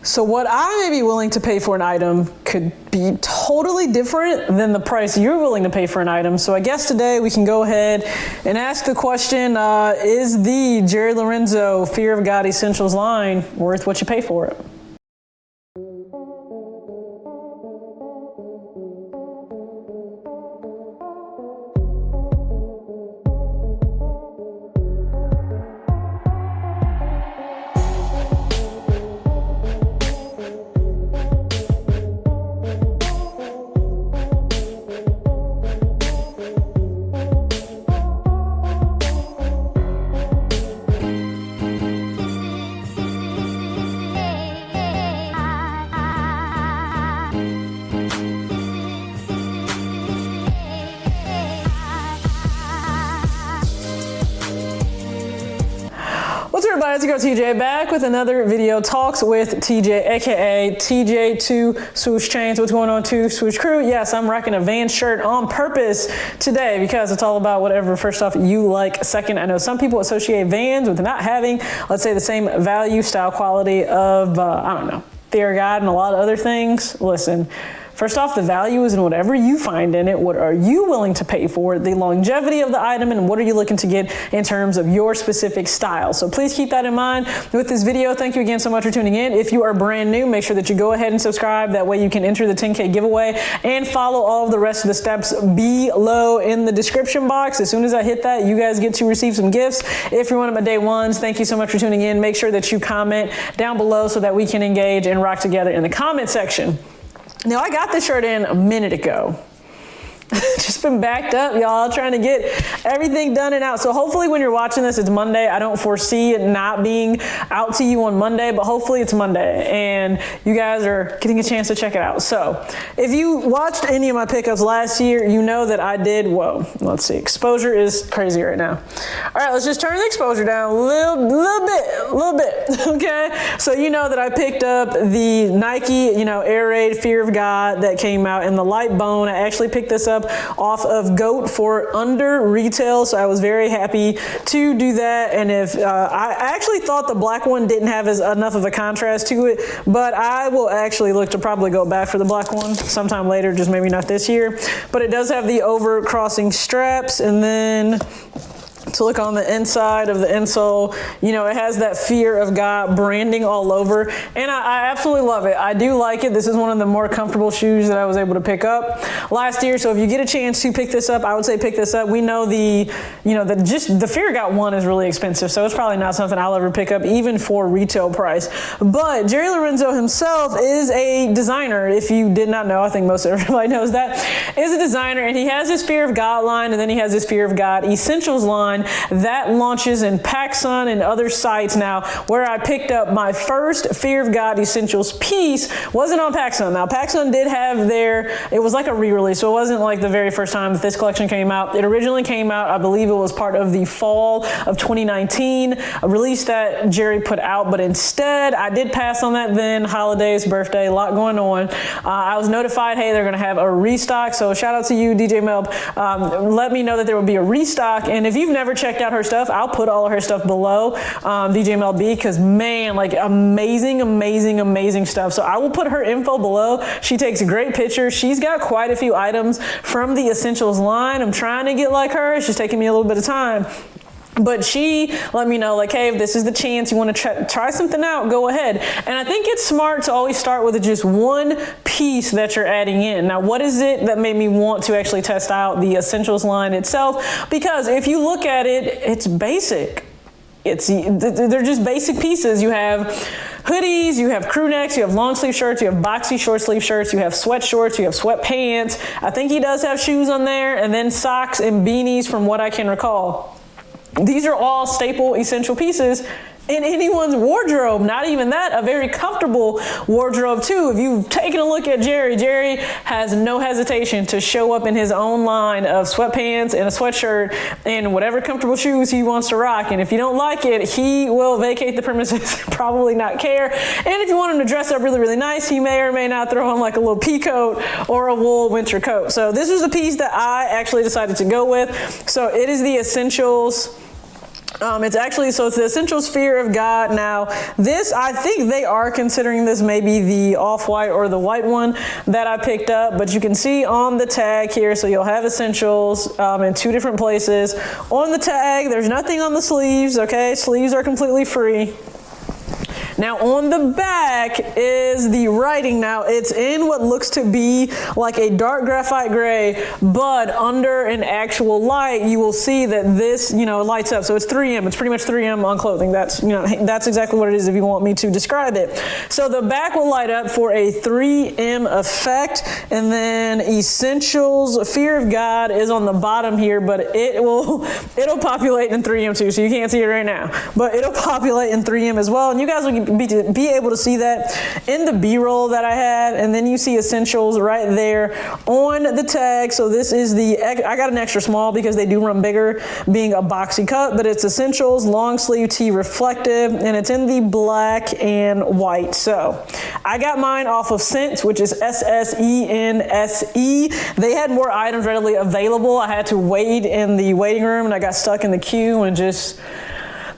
So what I may be willing to pay for an item could be totally different than the price you're willing to pay for an item. So I guess today we can go ahead and ask the question, is the Jerry Lorenzo Fear of God Essentials line worth what you pay for it? What's up, everybody? It's your girl TJ back with another video, Talks with TJ, aka TJ2 Swoosh Chains. What's going on, 2 Swoosh Crew? Yes, I'm rocking a Vans shirt on purpose today because it's all about whatever, first off, you like. Second, I know some people associate Vans with not having, let's say, the same value, style, quality of, I don't know, Fear of God and a lot of other things. Listen. First off, the value is in whatever you find in it. What are you willing to pay for? The longevity of the item, and what are you looking to get in terms of your specific style? So please keep that in mind with this video. Thank you again so much for tuning in. If you are brand new, make sure that you go ahead and subscribe. That way you can enter the 10K giveaway and follow all of the rest of the steps below in the description box. As soon as I hit that, you guys get to receive some gifts. If you're one of my day ones, thank you so much for tuning in. Make sure that you comment down below so that we can engage and rock together in the comment section. Now, I got this shirt in a minute ago. Just been backed up, y'all, trying to get everything done and out. So hopefully when you're watching this, it's Monday. I don't foresee it not being out to you on Monday, but hopefully it's Monday and you guys are getting a chance to check it out. So if you watched any of my pickups last year, you know that I did, whoa, let's see, exposure is crazy right now. All right, let's just turn the exposure down a little bit, okay? So you know that I picked up the Nike, Air Raid Fear of God that came out in the light bone. I actually picked this up off of GOAT for under retail, so I was very happy to do that. And if I actually thought the black one didn't have enough of a contrast to it, but I will actually look to probably go back for the black one sometime later, just maybe not this year. But it does have the over crossing straps, and then to look on the inside of the insole, it has that Fear of God branding all over, and I absolutely love it. I do like it. This is one of the more comfortable shoes that I was able to pick up last year. So if you get a chance to pick this up, I would say pick this up. We know the Fear of God one is really expensive, so it's probably not something I'll ever pick up, even for retail price. But Jerry Lorenzo himself is a designer. If you did not know, I think most everybody knows that, is a designer, and he has his Fear of God line, and then he has his Fear of God Essentials line that launches in PacSun and other sites. Now, where I picked up my first Fear of God Essentials piece wasn't on PacSun. Now, PacSun did have it was like a re-release, so it wasn't like the very first time that this collection came out. It originally came out, I believe it was part of the fall of 2019, a release that Jerry put out, but instead, I did pass on that then, holidays, birthday, a lot going on. I was notified, hey, they're gonna have a restock, so shout out to you, DJ Melb. Let me know that there will be a restock, and if you've never checked out her stuff, I'll put all of her stuff below, DJ MLB, because man, like amazing stuff. So I will put her info below. She takes great pictures. She's got quite a few items from the Essentials line. I'm trying to get like her. It's just taking me a little bit of time. But she let me know, like, hey, if this is the chance you want to try something out, go ahead. And I think it's smart to always start with just one piece that you're adding in. Now, what is it that made me want to actually test out the Essentials line itself? Because if you look at it, it's basic. They're just basic pieces. You have hoodies, you have crew necks, you have long sleeve shirts, you have boxy short sleeve shirts, you have sweat shorts, you have sweatpants. I think he does have shoes on there, and then socks and beanies from what I can recall. These are all staple essential pieces in anyone's wardrobe. Not even that, a very comfortable wardrobe too. If you've taken a look at Jerry has no hesitation to show up in his own line of sweatpants and a sweatshirt and whatever comfortable shoes he wants to rock. And if you don't like it, he will vacate the premises, probably not care. And if you want him to dress up really nice, he may or may not throw on like a little pea coat or a wool winter coat. So this is the piece that I actually decided to go with. So it is the Essentials It's actually, so it's the Essentials Fear of God. Now, this, I think they are considering this maybe the off-white or the white one that I picked up, but you can see on the tag here, so you'll have Essentials in 2 different places. On the tag, there's nothing on the sleeves, okay? Sleeves are completely free. Now on the back is the writing. Now it's in what looks to be like a dark graphite gray, but under an actual light, you will see that this, lights up. So it's 3M. It's pretty much 3M on clothing. That's, that's exactly what it is if you want me to describe it. So the back will light up for a 3M effect, and then Essentials Fear of God is on the bottom here, but it'll populate in 3M too. So you can't see it right now, but it'll populate in 3M as well. And you guys will be able to see that in the B-roll that I have, and then you see Essentials right there on the tag. So this is I got an extra small because they do run bigger, being a boxy cut, but it's Essentials long sleeve tee reflective, and it's in the black and white. So I got mine off of Sense, which is SSENSE. They had more items readily available. I had to wait in the waiting room, and I got stuck in the queue and just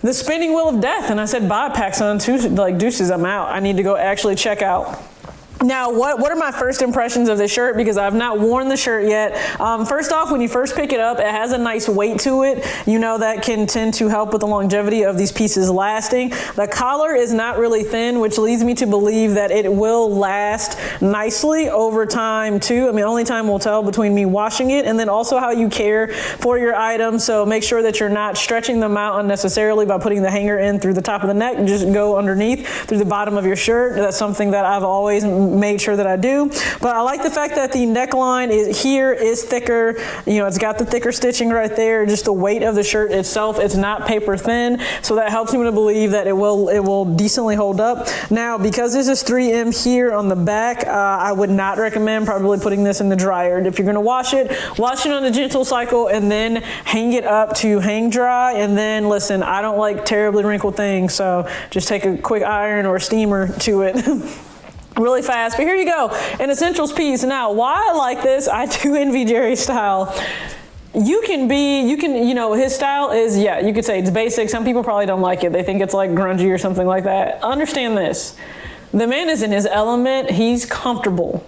the spinning wheel of death. And I said, bye, PacSun, deuces, I'm out. I need to go actually check out. Now, what are my first impressions of this shirt? Because I've not worn the shirt yet. First off, when you first pick it up, it has a nice weight to it. That can tend to help with the longevity of these pieces lasting. The collar is not really thin, which leads me to believe that it will last nicely over time too. I mean, only time will tell between me washing it, and then also how you care for your items. So make sure that you're not stretching them out unnecessarily by putting the hanger in through the top of the neck. Just go underneath through the bottom of your shirt. That's something that I've always made sure that I do. But I like the fact that the neckline is thicker. It's got the thicker stitching right there. Just the weight of the shirt itself, it's not paper thin, so that helps me to believe that it will decently hold up. Now, because this is 3M here on the back, I would not recommend probably putting this in the dryer. If you're going to wash it on a gentle cycle and then hang it up to hang dry. And then listen, I don't like terribly wrinkled things, so just take a quick iron or a steamer to it. Really fast. But here you go, an Essentials piece. Now, why I like this, I do envy Jerry's style. His style is, you could say it's basic. Some people probably don't like it. They think it's like grungy or something like that. Understand this. The man is in his element. He's comfortable.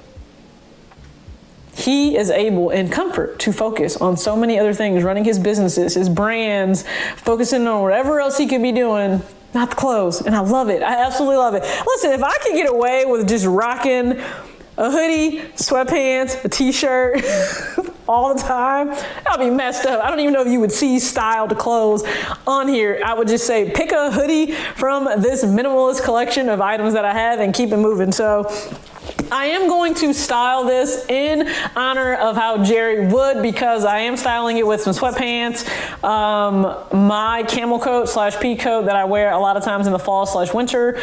He is able in comfort to focus on so many other things, running his businesses, his brands, focusing on whatever else he could be doing. Not the clothes, and I love it. I absolutely love it. Listen, if I could get away with just rocking a hoodie, sweatpants, a t-shirt all the time, I'd be messed up. I don't even know if you would see styled clothes on here. I would just say, pick a hoodie from this minimalist collection of items that I have and keep it moving. So I am going to style this in honor of how Jerry would, because I am styling it with some sweatpants, my camel coat / pea coat that I wear a lot of times in the fall / winter,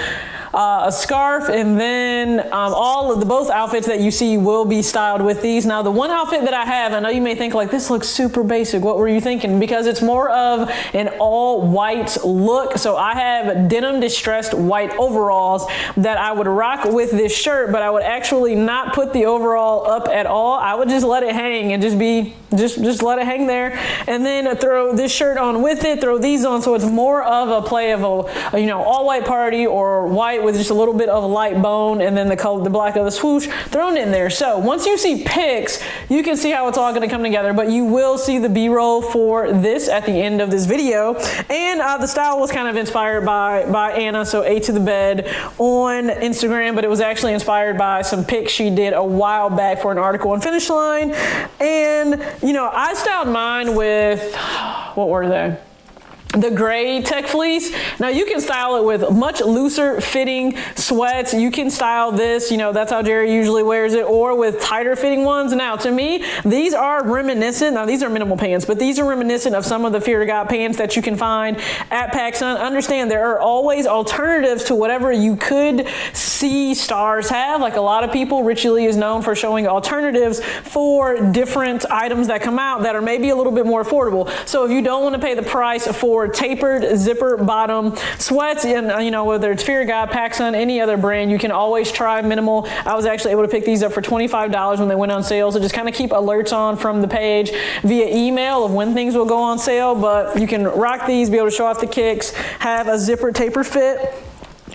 a scarf, and then both outfits that you see will be styled with these. Now, the one outfit that I have, I know you may think like, this looks super basic. What were you thinking? Because it's more of an all white look. So I have denim distressed white overalls that I would rock with this shirt, but I would actually not put the overall up at all. I would just let it hang and just let it hang there, and then throw this shirt on with it, throw these on, so it's more of a play of a all white party or white with just a little bit of a light bone, and then the black of the swoosh thrown in there. So once you see pics, you can see how it's all going to come together, but you will see the B-roll for this at the end of this video. And the style was kind of inspired by Anna, so A to the Bed on Instagram, but it was actually inspired by some pics she did a while back for an article on Finish Line. And I styled mine with, what were they? The gray tech fleece. Now you can style it with much looser fitting sweats. You can style this, that's how Jerry usually wears it, or with tighter fitting ones. Now to me, these are reminiscent. Now these are minimal pants, but these are reminiscent of some of the Fear of God pants that you can find at PacSun. Understand there are always alternatives to whatever you could see stars have. Like a lot of people, Richie Lee is known for showing alternatives for different items that come out that are maybe a little bit more affordable. So if you don't want to pay the price for for tapered zipper bottom sweats. And you know, whether it's Fear God, PacSun, any other brand, you can always try minimal. I was actually able to pick these up for $25 when they went on sale. So just kind of keep alerts on from the page via email of when things will go on sale. But you can rock these, be able to show off the kicks, have a zipper taper fit.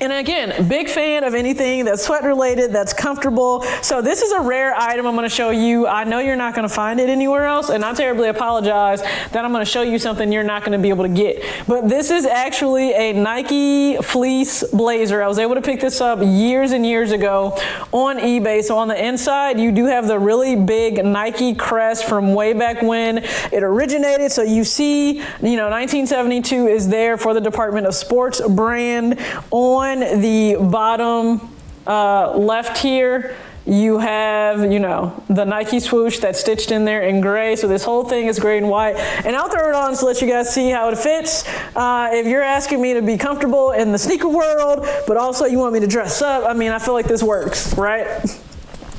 And again, big fan of anything that's sweat related, that's comfortable. So this is a rare item I'm going to show you. I know you're not going to find it anywhere else, and I terribly apologize that I'm going to show you something you're not going to be able to get. But this is actually a Nike fleece blazer. I was able to pick this up years and years ago on eBay. So on the inside, you do have the really big Nike crest from way back when it originated. So you see, you know, 1972 is there for the Department of Sports brand. On the bottom left here, you have, you know, the Nike swoosh that's stitched in there in gray. So this whole thing is gray and white. And I'll throw it on to let you guys see how it fits. If you're asking me to be comfortable in the sneaker world, but also you want me to dress up, I mean, I feel like this works, right?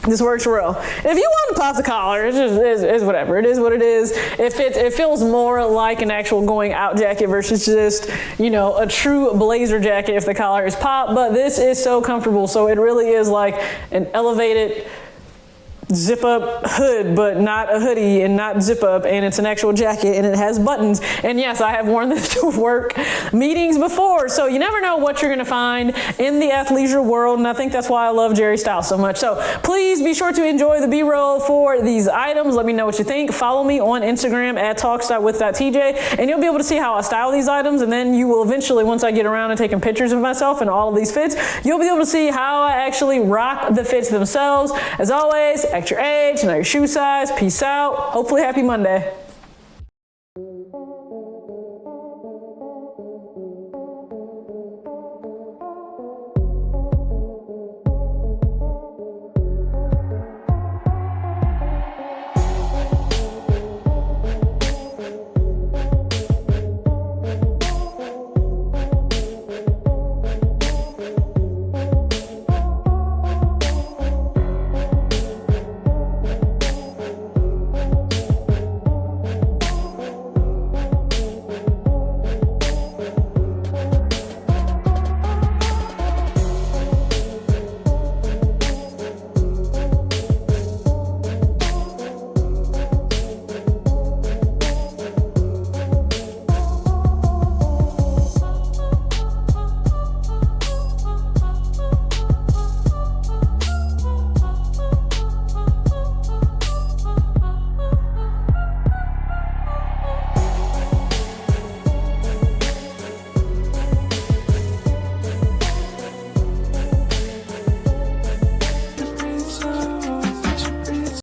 This works real. If you want to pop the collar, it's just is whatever. It is what it is. It feels more like an actual going out jacket versus just, you know, a true blazer jacket if the collar is popped. But this is so comfortable. So it really is like an elevated zip up hood, but not a hoodie and not zip up, and it's an actual jacket and it has buttons. And yes, I have worn this to work meetings before, so you never know what you're gonna find in the athleisure world, and I think that's why I love Jerry Styles so much. So please be sure to enjoy the B-roll for these items. Let me know what you think. Follow me on Instagram at talks.with.tj, and you'll be able to see how I style these items, and then you will eventually, once I get around and taking pictures of myself and all of these fits, you'll be able to see how I actually rock the fits themselves. As always, act your age, know your shoe size. Peace out. Hopefully happy Monday.